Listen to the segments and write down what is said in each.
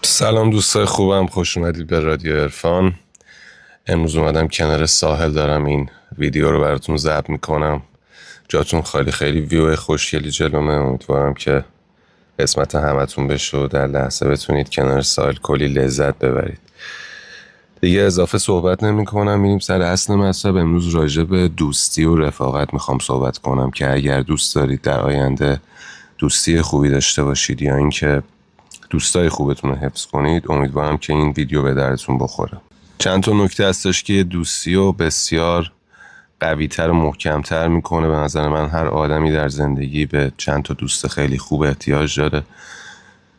سلام دوستای خوبم، خوش اومدید به رادیو عرفان. امروز اومدم کنار ساحل دارم این ویدیو رو براتون ضبط میکنم. جاتون خالی، خیلی ویو خوشگلی جلومه. امیدوارم که قسمت همتون بشه و در لحظه بتونید کنار ساحل کلی لذت ببرید. دیگه اضافه صحبت نمی کنم، میریم سر اصل مطلب. امروز راجع به دوستی و رفاقت میخوام صحبت کنم که اگر دوست دارید در آینده دوستی خوبی داشته باشید یا اینکه دوستای خوبتون رو حفظ کنید، امیدوارم که این ویدیو به درتون بخوره. چند تا نکته هستش که دوستی رو بسیار قوی‌تر و محکم‌تر میکنه. به نظر من هر آدمی در زندگی به چند تا دوست خیلی خوب احتیاج داره،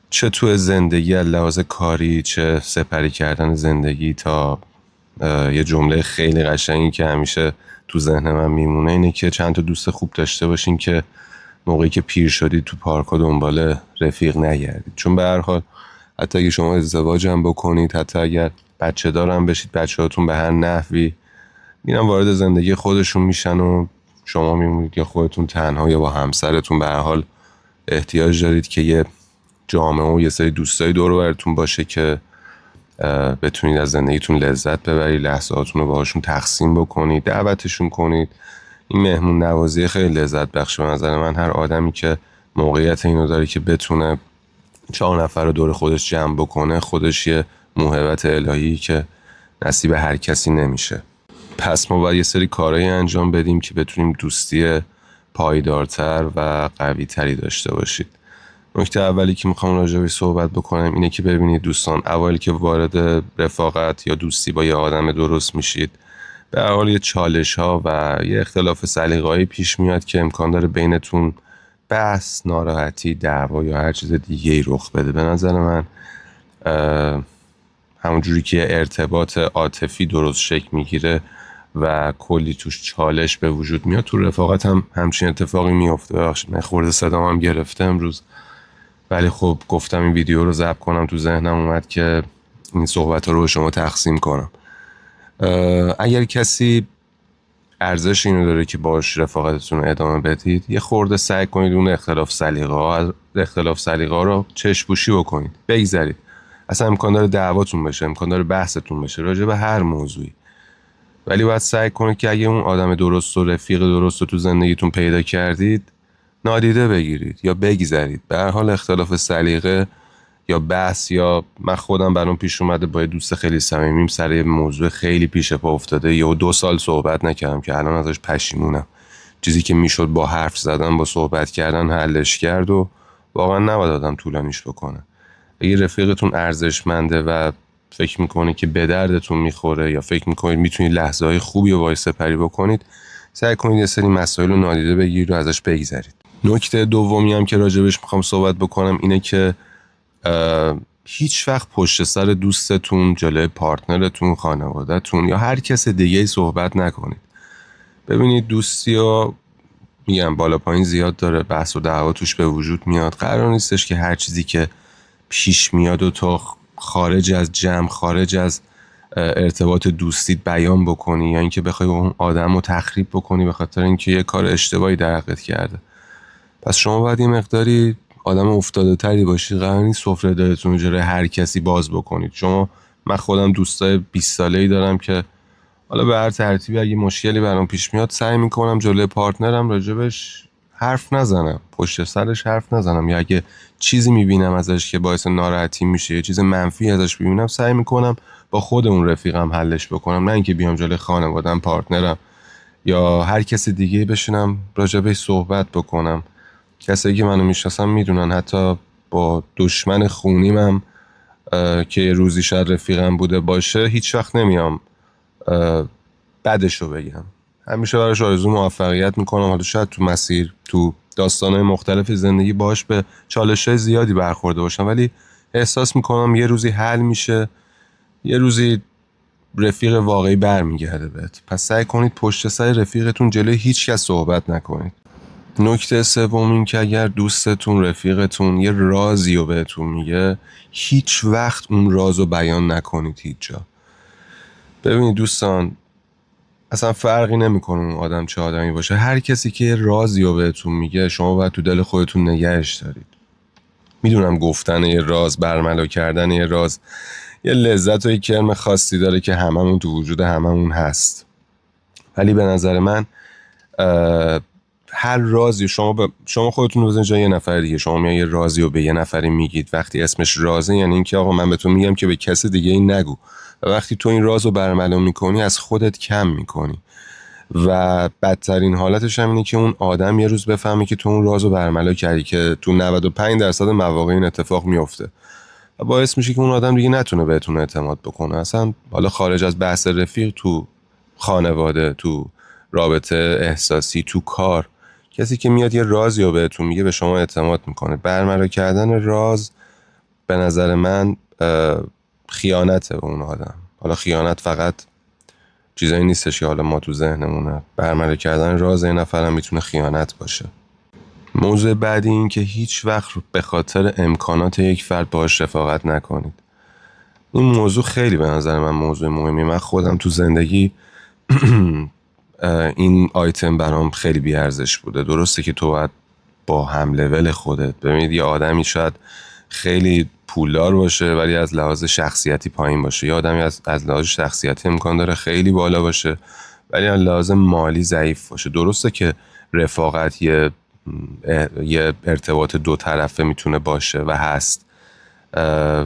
چه تو زندگی از لحاظ کاری، چه سپری کردن زندگی. تا یه جمله خیلی قشنگی که همیشه تو ذهن من میمونه اینه که چند تا دوست خوب داشته باشین که موقعی که پیر شدید تو پارک‌ها دنبال رفیق نگردید. چون به هر حال حتی اگه شما ازدواج هم بکنید، حتی اگر بچه دارم بشید، بچه‌هاتون به هر نحوی میرن وارد زندگی خودشون میشن و شما میمونید یا خودتون تنها یا با همسرتون. به هر حال احتیاج دارید که یه جامعه و یه سری دوستای دور و براتون باشه که بتونید از زندگیتون لذت ببرید، لحظاتون رو باهاشون تقسیم بکنید، دعوتشون کنید. این مهمون نوازی خیلی لذت بخشه به نظر من. هر آدمی که موقعیت اینو داره که بتونه 4 نفر رو دور خودش جمع بکنه، خودش یه موهبت الهی که نصیب هر کسی نمیشه. پس ما باید یه سری کارهایی انجام بدیم که بتونیم دوستی پایدارتر و قوی تری داشته باشید. نکته اولی که میخوام راجعش صحبت بکنم اینه که ببینید دوستان، اولی که وارد رفاقت یا دوستی با یه آدم درست میشید، به هر حال یه چالش ها و یه اختلاف سلیقه‌ای پیش میاد که امکان داره بینتون بحث، ناراحتی، دعوا یا هر چیز دیگه‌ای رخ بده. به نظر من همونجوری که ارتباط عاطفی درست شکل میگیره و کلی توش چالش به وجود میاد، تو رفاقت هم همچین اتفاقی میفته. ببخشید من خورده صدام هم گرفته امروز، ولی خب گفتم این ویدیو رو ضبط کنم، تو ذهنم اومد که این صحبت رو به شما تقسیم کنم. اگر کسی ارزش اینو داره که باش رفاقتتون رو ادامه بدید، یه خورده سعی کنید اون اختلاف سلیقه رو چشم‌پوشی بکنید، بگذرید. اصلا امکان داره دعواتون بشه، امکان داره بحثتون بشه راجع به هر موضوعی، ولی باید سعی کنید که اگه اون آدم درست و رفیق درست رو تو زندگیتون پیدا کردید، نادیده بگیرید یا بگذرید. به هر حال اختلاف سلیقه یا بحث، یا من خودم برام پیش اومده با یه دوست خیلی صمیمیم سر یه موضوع خیلی پیش پا افتاده، یا 2 سال صحبت نکردم که الان ازش پشیمونم. چیزی که میشد با حرف زدن، با صحبت کردن حلش کرد و واقعا نباید آدم طولانیش بکنه. اگه رفیقتون ارزشمنده و فکر میکنه که به دردتون میخوره یا فکر میکنید میتونید لحظه های خوبی رو باهاش سپری بکنید، سعی کنید یه سری مسائل رو نادیده بگیرید و ازش بگذرید. نکته دومی هم که راجبش میخوام صحبت بکنم اینه که هیچ وقت پشت سر دوستتون، جلوی پارتنرتون، خانواده‌تون یا هر کس دیگه صحبت نکنید. ببینید دوستی ها میگم بالا پایین زیاد داره، بحث و دعوا توش به وجود میاد. قرار نیستش که هر چیزی که پیش میاد و تو خارج از جمع، خارج از ارتباط دوستیت بیان بکنی یا اینکه بخوای اون آدم رو تخریب بکنی به خاطر اینکه یه کار اشتباهی در حقت کرده. پس شما باید یه مقداری آدم افتاده تری باشید. قرار نیست سفره دلتون جلوی هر کسی باز بکنید. من خودم دوستای 20 ساله‌ای دارم که حالا به هر ترتیبی اگه مشکلی برام پیش میاد سعی میکنم جلوی پارتنرم راجبش حرف نزنم، پشت سرش حرف نزنم، یا اگه چیزی میبینم ازش که باعث ناراحتی میشه، یه چیز منفی ازش ببینم، سعی میکنم با خودمون رفیقم حلش بکنم، نه اینکه بیام جلوی خانواده‌ام، پارتنرم یا هر کسی دیگه بشینم راجبش صحبت بکنم. کسایی که منو میشناسن میدونن حتی با دشمن خونیمم که یه روزی شاید رفیقم بوده باشه، هیچ وقت نمیام بدشو بگم. همیشه براش آرزو موفقیت میکنم. حالا شاید تو مسیر، تو داستانهای مختلف زندگی باش به چالش‌های زیادی برخورده باشم، ولی احساس میکنم یه روزی حل میشه، یه روزی رفیق واقعی برمیگرده بهت. پس سعی کنید پشت سر رفیقتون جلوی هیچ کس صحبت نکنید. نکته سوم این که اگر دوستتون، رفیقتون یه رازی رو بهتون میگه، هیچ وقت اون راز رو بیان نکنید هیچ جا. ببینید دوستان، اصلا فرقی نمیکنه اون آدم چه آدمی باشه، هر کسی که یه رازی رو بهتون میگه شما باید تو دل خودتون نگهش دارید. میدونم گفتن یه راز، برملا کردن یه راز یه لذت و یه کرم خاصی داره که هممون تو وجود هممون هست، ولی به نظر من هر رازی شما خودتون رو بزنید جای یه نفر دیگه، شما میای یه رازی رو به یه نفری میگید، وقتی اسمش رازه یعنی اینکه آقا من به تو میگم که به کس دیگه این نگو، و وقتی تو این راز رو برملا میکنی از خودت کم میکنی و بدترین حالتش هم اینه که اون آدم یه روز بفهمه که تو اون راز رو برملا کردی، که تو 95% مواقع این اتفاق میفته و باعث میشه که اون آدم دیگه نتونه بهتون اعتماد بکنه. اصلا حالا خارج از بحث رفیق، تو خانواده، تو رابطه احساسی، تو کار، کسی که میاد یه رازی رو بهتون میگه به شما اعتماد میکنه. برملا کردن راز به نظر من خیانته به اون آدم. حالا خیانت فقط چیزایی نیستش که حالا ما تو ذهنمونه، برملا کردن راز این نفر هم میتونه خیانت باشه. موضوع بعدی این که هیچ وقت به خاطر امکانات یک فرد باهاش رفاقت نکنید. این موضوع خیلی به نظر من موضوع مهمی. من خودم تو زندگی این آیتم برام خیلی بیارزش بوده. درسته که تو باید با هم لول خودت، ببینید یه آدمی شاید خیلی پولدار باشه ولی از لحاظ شخصیتی پایین باشه، یه آدمی از لحاظ شخصیتی امکان داره خیلی بالا باشه ولی از لحاظ مالی ضعیف باشه. درسته که رفاقت یه ارتباط دو طرفه میتونه باشه و هست،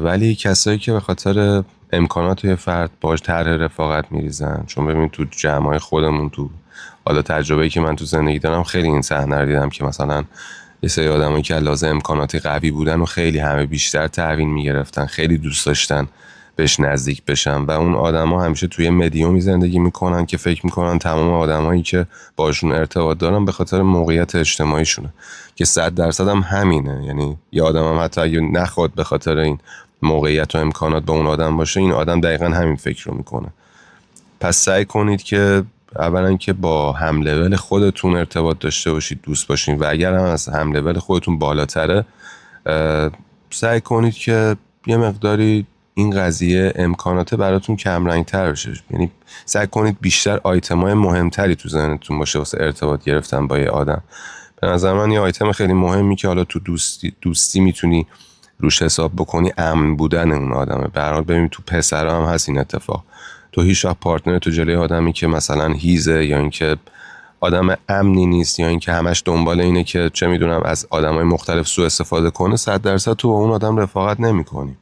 ولی کسایی که به خاطر امکانات یه فرد باش طرح رفاقت میریزن، چون ببین تو جمعای خودمون، تو حالا تجربه‌ای که من تو زندگی دارم خیلی این صحنه رو دیدم که مثلا یه سری آدمایی که لازم امکاناتی قوی بودن و خیلی همه بیشتر تحویل میگرفتن، خیلی دوست داشتن بهش نزدیک بشن و اون آدما همیشه توی مدیومی زندگی میکنن که فکر میکنن تمام آدمایی که باشون ارتباط دارن به خاطر موقعیت اجتماعیشونه، که 100% هم همینه. یعنی یه آدم هم حتی اگه نخواد به خاطر این موقعیت و امکانات با اون آدم باشه، این آدم دقیقا همین فکر رو میکنه. پس سعی کنید که اولا که با هم لول خودتون ارتباط داشته باشید، دوست باشین، و اگر هم از هم لول خودتون بالاتره سعی کنید که یه مقداری این قضیه امکانات براتون کم رنگ تر بشه. یعنی سعی کنید بیشتر آیتمای مهمتری تو ذهنتون باشه واسه ارتباط گرفتن با یه آدم. به نظر من یه آیتم خیلی مهمی که حالا تو دوستی میتونی روش حساب بکنی امن بودن اون آدمه. به هر حال ببین تو پسرا هم هست این اتفاق. تو هیچ وقت پارتنر تو جلوی آدمی که مثلا هیزه یا اینکه آدم امنی نیست یا اینکه همش دنبال اینه که چه میدونم از آدمای مختلف سوء استفاده کنه، 100% تو با اون آدم رفاقت نمی‌کنی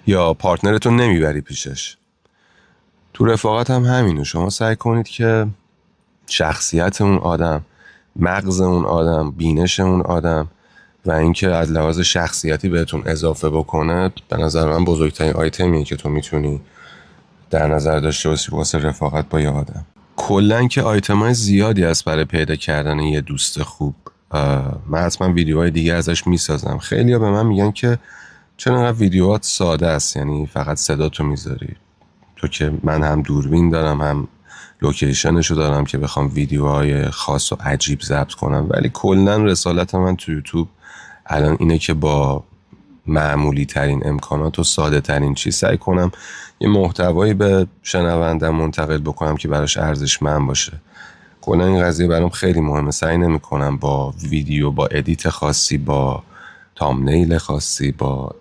یا پارتنرتون نمیبری پیشش. تو رفاقت هم همینو. شما سعی کنید که شخصیت اون آدم، مغز اون آدم، بینش اون آدم و اینکه از لحاظ شخصیتی بهتون اضافه بکنه، به نظر من بزرگترین آیتمیه که تو میتونی در نظر داشته باشی واسه رفاقت با یه آدم. کلا که آیتمای زیادی هست برای پیدا کردن یه دوست خوب. من حتما ویدیوهای دیگه ازش میسازم. خیلی‌ها به من میگن که چرا انقدر ویدیوهات ساده است، یعنی فقط صداتو میذاری. تو که من هم دوربین دارم هم لوکیشنشو دارم که بخوام ویدیوهای خاص و عجیب ضبط کنم، ولی کلا رسالت من تو یوتیوب الان اینه که با معمولی ترین امکانات و ساده ترین چیز سعی کنم یه محتوایی به شنوندم منتقل بکنم که براش ارزشمند باشه. کلا این قضیه برام خیلی مهمه. سعی نمی‌کنم با ویدیو، با ادیت خاصی، با تامنیل خاصی، با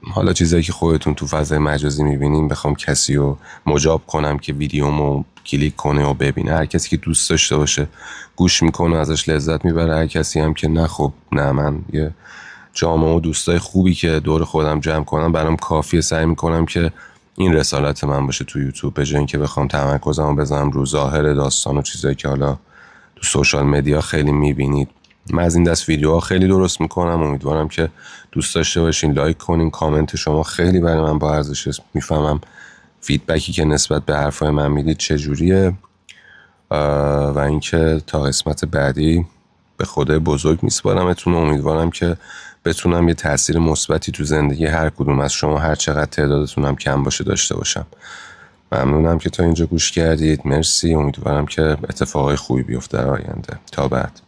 حالا چیزایی که خودتون تو فضای مجازی می‌بینین بخوام کسی رو مجاب کنم که ویدیومو کلیک کنه و ببینه. هر کسی که دوست داشته باشه گوش میکنه، ازش لذت میبره. هر کسی هم که نه، خب نه، من یه جامعه و دوستای خوبی که دور خودم جمع کنم برام کافیه. سعی میکنم که این رسالت من باشه تو یوتیوب، به جای اینکه بخوام تمرکزمو بذارم رو ظاهر داستان و چیزایی که حالا تو سوشال مدیا خیلی میبینید. من از این دست ویدیوها خیلی درست میکنم. امیدوارم که دوست داشته باشین، لایک کنین. کامنت شما خیلی برای من با ارزش است. میفهمم فیدبکی که نسبت به حرفای من میدید چجوریه. و اینکه تا قسمت بعدی به خدای بزرگ میسپارمتون. امیدوارم که بتونم یه تاثیر مثبتی تو زندگی هر کدوم از شما، هر چقدر تعدادتون هم کم باشه، داشته باشم. ممنونم که تا اینجا گوش کردید. مرسی. امیدوارم که اتفاقای خوبی بیفته در آینده. تا بعد.